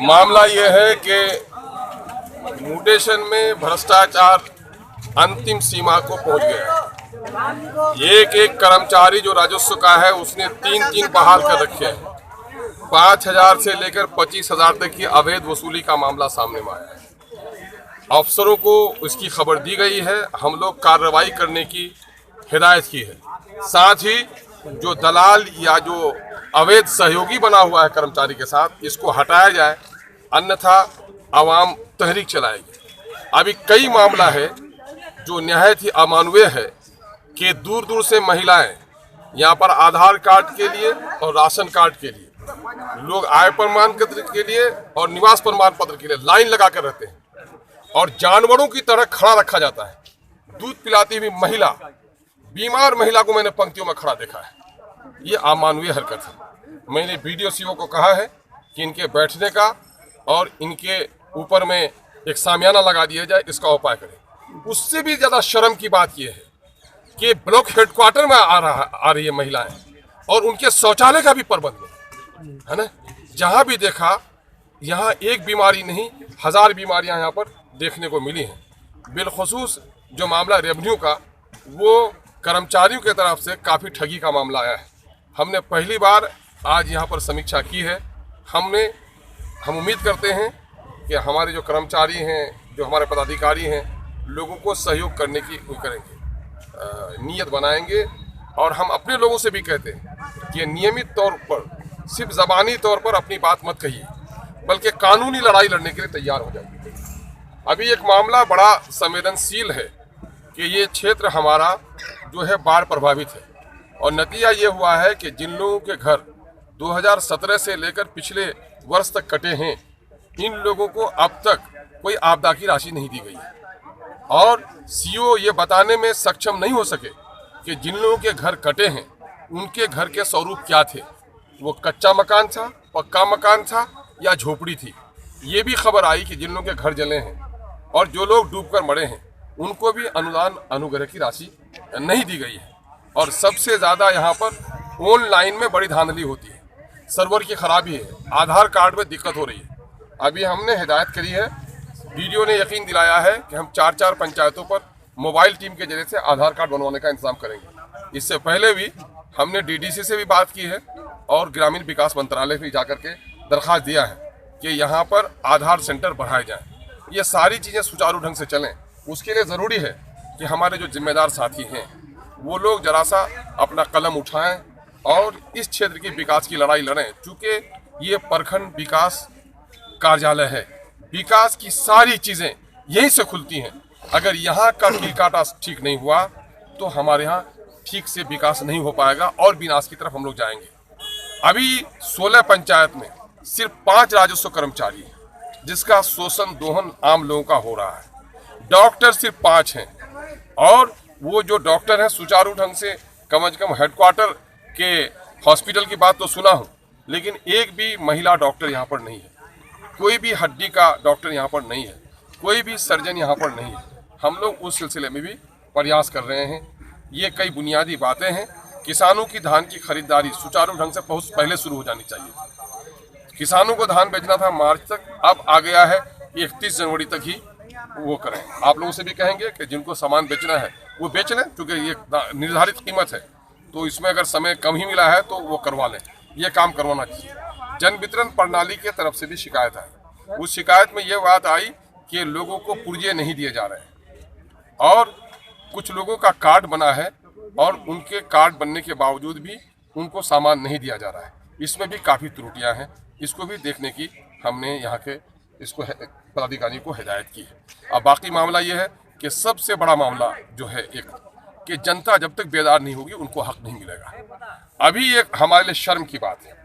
मामला ये है कि म्यूटेशन में भ्रष्टाचार अंतिम सीमा को पहुंच गया है। एक एक कर्मचारी जो राजस्व का है उसने तीन बहाल कर रखे हैं। 5,000 से लेकर 25,000 तक की अवैध वसूली का मामला सामने में आया है। अफसरों को उसकी खबर दी गई है, हम लोग कार्रवाई करने की हिदायत की है। साथ ही जो दलाल या जो अवैध सहयोगी बना हुआ है कर्मचारी के साथ, इसको हटाया जाए, अन्यथा आवाम तहरीक चलाएगी। अभी कई मामला है जो निहायत ही अमानवीय है कि दूर दूर से महिलाएं यहाँ पर आधार कार्ड के लिए और राशन कार्ड के लिए, लोग आय प्रमाण पत्र के लिए और निवास प्रमाण पत्र के लिए लाइन लगा कर रहते हैं और जानवरों की तरह खड़ा रखा जाता है। दूध पिलाती हुई महिला, बीमार महिला को मैंने पंक्तियों में खड़ा देखा है। ये अमानवीय हरकत है। मैंने बीडीओ सीओ को कहा है कि इनके बैठने का और इनके ऊपर में एक सामियाना लगा दिया जाए, इसका उपाय करें। उससे भी ज़्यादा शर्म की बात यह है कि ब्लॉक हेडक्वार्टर में आ रही है महिलाएं और उनके शौचालय का भी प्रबंध नहीं है ना। जहाँ भी देखा यहाँ एक बीमारी नहीं, 1000 बीमारियाँ यहाँ पर देखने को मिली हैं। बिलखुसूस जो मामला रेवेन्यू का, वो कर्मचारियों की तरफ से काफ़ी ठगी का मामला आया है। हमने पहली बार आज यहाँ पर समीक्षा की है। हम उम्मीद करते हैं कि हमारे जो कर्मचारी हैं, जो हमारे पदाधिकारी हैं, लोगों को सहयोग करने की करेंगे, नीयत बनाएंगे। और हम अपने लोगों से भी कहते हैं कि नियमित तौर पर सिर्फ ज़बानी तौर पर अपनी बात मत कहिए, बल्कि कानूनी लड़ाई लड़ने के लिए तैयार हो जाइए। अभी एक मामला बड़ा संवेदनशील है कि ये क्षेत्र हमारा जो है बाढ़ प्रभावित है और नतीजा ये हुआ है कि जिन लोगों के घर 2017 से लेकर पिछले वर्ष तक कटे हैं, इन लोगों को अब तक कोई आपदा की राशि नहीं दी गई है। और सीओ ये बताने में सक्षम नहीं हो सके कि जिन लोगों के घर कटे हैं उनके घर के स्वरूप क्या थे, वो कच्चा मकान था, पक्का मकान था या झोपड़ी थी। ये भी खबर आई कि जिन लोगों के घर जले हैं और जो लोग डूबकर मरे हैं उनको भी अनुदान अनुग्रह की राशि नहीं दी गई है। और सबसे ज़्यादा यहाँ पर ऑनलाइन में बड़ी धांधली होती है, सर्वर की खराबी है, आधार कार्ड में दिक्कत हो रही है। अभी हमने हिदायत करी है, वीडियो ने यकीन दिलाया है कि हम 4 पंचायतों पर मोबाइल टीम के जरिए से आधार कार्ड बनवाने का इंतजाम करेंगे। इससे पहले भी हमने डीडीसी से भी बात की है और ग्रामीण विकास मंत्रालय भी जाकर के दरख्वास्त दिया है कि यहाँ पर आधार सेंटर बढ़ाए जाएँ। ये सारी चीज़ें सुचारू ढंग से चलें, उसके लिए ज़रूरी है कि हमारे जो जिम्मेदार साथी हैं वो लोग जरा सा अपना कलम उठाएं और इस क्षेत्र की विकास की लड़ाई लड़ें। चूँकि ये प्रखंड विकास कार्यालय है, विकास की सारी चीज़ें यहीं से खुलती हैं। अगर यहाँ का कील काटा ठीक नहीं हुआ तो हमारे यहाँ ठीक से विकास नहीं हो पाएगा और विनाश की तरफ हम लोग जाएंगे। अभी 16 पंचायत में सिर्फ 5 राजस्व कर्मचारी हैं, जिसका शोषण दोहन आम लोगों का हो रहा है। डॉक्टर सिर्फ 5 हैं और वो जो डॉक्टर हैं सुचारू ढंग से कम हेडक्वार्टर के हॉस्पिटल की बात तो सुना हूँ, लेकिन एक भी महिला डॉक्टर यहाँ पर नहीं है, कोई भी हड्डी का डॉक्टर यहाँ पर नहीं है, कोई भी सर्जन यहाँ पर नहीं है। हम लोग उस सिलसिले में भी प्रयास कर रहे हैं। ये कई बुनियादी बातें हैं। किसानों की धान की खरीदारी सुचारू ढंग से बहुत पहले शुरू हो जानी चाहिए। किसानों को धान बेचना था मार्च तक, अब आ गया है 31 जनवरी तक ही वो करें। आप लोगों से भी कहेंगे कि जिनको सामान बेचना है वो बेच लें, क्योंकि ये निर्धारित कीमत है, तो इसमें अगर समय कम ही मिला है तो वो करवा लें। ये काम करवाना चाहिए। जन वितरण प्रणाली की तरफ से भी शिकायत आई। उस शिकायत में ये बात आई कि लोगों को पुर्जे नहीं दिए जा रहे हैं और कुछ लोगों का कार्ड बना है और उनके कार्ड बनने के बावजूद भी उनको सामान नहीं दिया जा रहा है। इसमें भी काफ़ी त्रुटियां हैं, इसको भी देखने की हमने यहाँ के इसको पदाधिकारी को हिदायत की है। अब बाकी मामला ये है कि सबसे बड़ा मामला जो है एक कि जनता जब तक बेदार नहीं होगी उनको हक नहीं मिलेगा। अभी एक हमारे लिए शर्म की बात है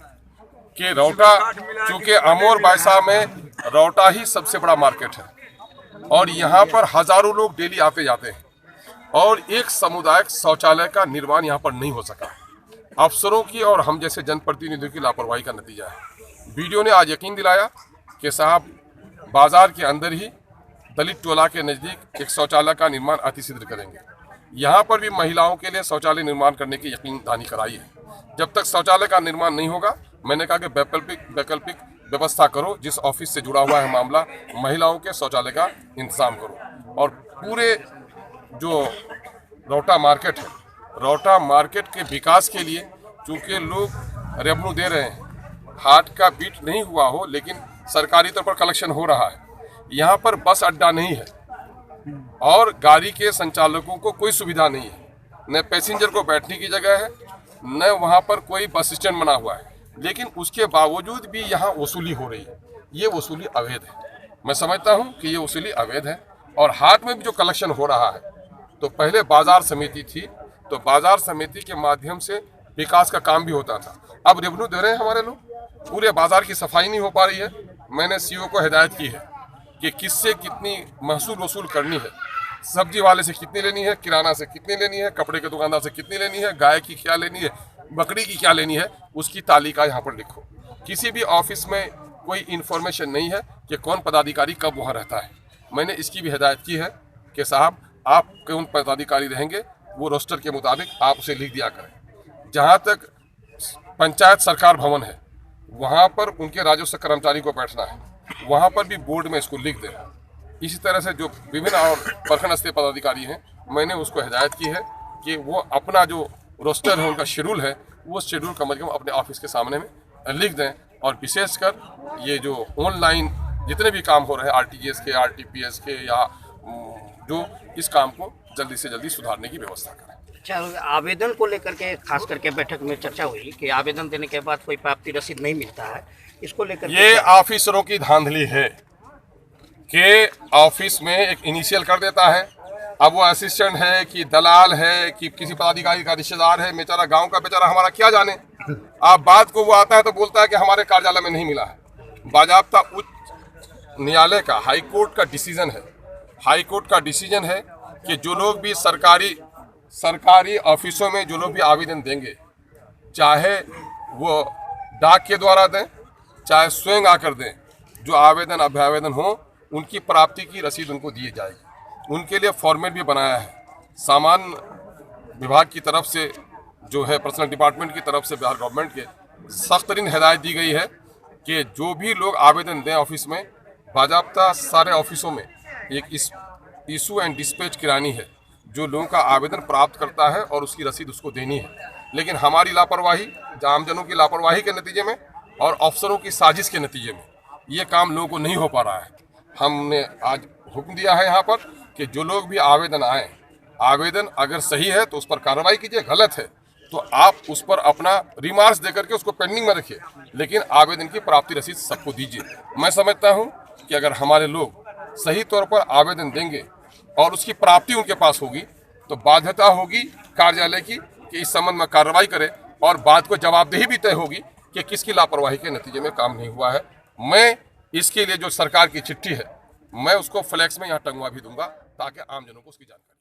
कि रौटा, चूँकि अमोर बायसा में रौटा ही सबसे बड़ा मार्केट है और यहाँ पर हज़ारों लोग डेली आते जाते हैं और एक सामुदायिक शौचालय का निर्माण यहाँ पर नहीं हो सका। अफसरों की और हम जैसे जनप्रतिनिधियों की लापरवाही का नतीजा है। वीडियो ने आज यकीन दिलाया कि साहब बाजार के अंदर ही दलित टोला के नज़दीक एक शौचालय का निर्माण अतिशीघ्र करेंगे। यहाँ पर भी महिलाओं के लिए शौचालय निर्माण करने की यकीन दहानी कराई है। जब तक शौचालय का निर्माण नहीं होगा, मैंने कहा कि वैकल्पिक व्यवस्था करो, जिस ऑफिस से जुड़ा हुआ है मामला, महिलाओं के शौचालय का इंतजाम करो। और पूरे जो रौटा मार्केट है, रौटा मार्केट के विकास के लिए, चूँकि लोग रेवेन्यू दे रहे हैं, हाट का बीट नहीं हुआ हो लेकिन सरकारी तौर पर कलेक्शन हो रहा है। यहाँ पर बस अड्डा नहीं है और गाड़ी के संचालकों को कोई सुविधा नहीं है, न पैसेंजर को बैठने की जगह है, न वहाँ पर कोई बस स्टैंड बना हुआ है, लेकिन उसके बावजूद भी यहाँ वसूली हो रही है। ये वसूली अवैध है, मैं समझता हूँ कि ये वसूली अवैध है। और हाट में भी जो कलेक्शन हो रहा है, तो पहले बाजार समिति थी, तो बाजार समिति के माध्यम से विकास का काम भी होता था। अब रेवेन्यू दे रहे हैं हमारे लोग, पूरे बाजार की सफाई नहीं हो पा रही है। मैंने सीईओ को हिदायत की है कि किससे कितनी महसूल वसूल करनी है, सब्जी वाले से कितनी लेनी है, किराना से कितनी लेनी है, कपड़े के दुकानदार से कितनी लेनी है, गाय की क्या लेनी है, बकरी की क्या लेनी है, उसकी तालिका यहाँ पर लिखो। किसी भी ऑफिस में कोई इन्फॉर्मेशन नहीं है कि कौन पदाधिकारी कब वहाँ रहता है। मैंने इसकी भी हिदायत की है कि साहब आप कौन पदाधिकारी रहेंगे वो रोस्टर के मुताबिक आप उसे लिख दिया करें। जहाँ तक पंचायत सरकार भवन है, वहाँ पर उनके राजस्व कर्मचारी को बैठना है, वहाँ पर भी बोर्ड में इसको लिख दें। इसी तरह से जो विभिन्न और प्रखंड स्तरीय पदाधिकारी हैं, मैंने उसको हिदायत की है कि वो अपना जो रोस्टर है, उनका शेड्यूल है, वो शेड्यूल कम से कम अपने ऑफिस के सामने में लिख दें। और विशेषकर ये जो ऑनलाइन जितने भी काम हो रहे हैं, आरटीजीएस के, आरटीपीएस के, या जो इस काम को जल्दी से जल्दी सुधारने की व्यवस्था करें। अच्छा, आवेदन को लेकर के खास करके बैठक में चर्चा हुई कि आवेदन देने के बाद कोई प्राप्ति रसीद नहीं मिलता है, इसको लेकर ये ऑफिसरों की धांधली है कि ऑफिस में एक इनिशियल कर देता है, अब वो असिस्टेंट है कि दलाल है कि किसी पदाधिकारी का रिश्तेदार है, बेचारा गांव का बेचारा, हमारा क्या जाने। आप बात को वो आता है तो बोलता है कि हमारे कार्यालय में नहीं मिला है। बाजाब्ता उच्च न्यायालय का, हाई कोर्ट का डिसीजन है, हाई कोर्ट का डिसीजन है कि जो लोग भी सरकारी ऑफिसों में जो लोग भी आवेदन देंगे, चाहे वो डाक के द्वारा दें, चाहे स्वयं आकर दें, जो आवेदन अभ्यावेदन हो, उनकी प्राप्ति की रसीद उनको दी जाएगी। उनके लिए फॉर्मेट भी बनाया है, सामान्य विभाग की तरफ से जो है, पर्सनल डिपार्टमेंट की तरफ से बिहार गवर्नमेंट के सख्त तरीन हिदायत दी गई है कि जो भी लोग आवेदन दें ऑफिस में, बाजाब्ता सारे ऑफिसों में एक इशू एंड डिस्पैच किरानी है, जो लोगों का आवेदन प्राप्त करता है और उसकी रसीद उसको देनी है। लेकिन हमारी लापरवाही, आमजनों की लापरवाही के नतीजे में और अफसरों की साजिश के नतीजे में ये काम लोगों को नहीं हो पा रहा है। हमने आज हुक्म दिया है यहाँ पर कि जो लोग भी आवेदन आए, आवेदन अगर सही है तो उस पर कार्रवाई कीजिए, गलत है तो आप उस पर अपना रिमार्क्स देकर के उसको पेंडिंग में रखिए, लेकिन आवेदन की प्राप्ति रसीद सबको दीजिए। मैं समझता हूँ कि अगर हमारे लोग सही तौर पर आवेदन देंगे और उसकी प्राप्ति उनके पास होगी, तो बाध्यता होगी कार्यालय की कि इस संबंध में कार्रवाई करे, और बात को जवाबदेही भी तय होगी कि किसकी लापरवाही के नतीजे में काम नहीं हुआ है। मैं इसके लिए जो सरकार की चिट्ठी है, मैं उसको फ्लैक्स में यहाँ टंगवा भी दूंगा ताकि आम जनों को उसकी जानकारी